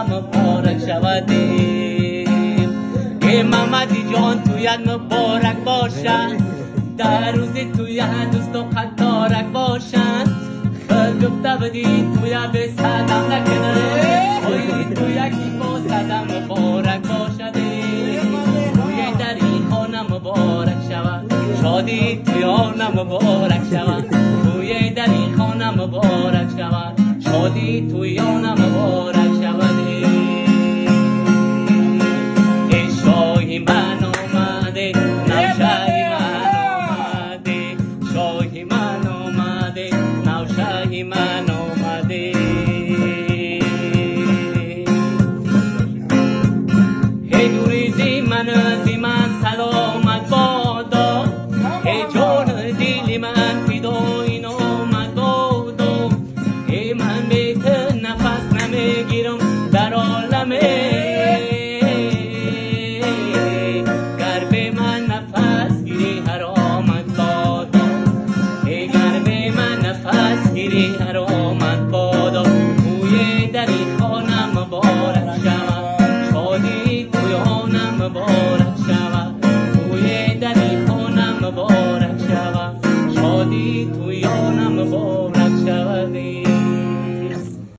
مبارک شود ای محمدی جان تویت مبارک باشد در روزی توی دوست و قدارک باشد گفته بدی توی به صدم نکنه اوی توی یکی با صدم مبارک باشد توی در این خانه مبارک شود شادی توی آن مبارک شود توی در این خانه مبارک شود شادی توی آن مبارک شود ای شاهی من آمده نوشهی من آمده شاهی من آمده نوشهی من آمده ای دوریزی من ازی من سلامت بادا ای جان دیلی من فدای نامت بادا ای من به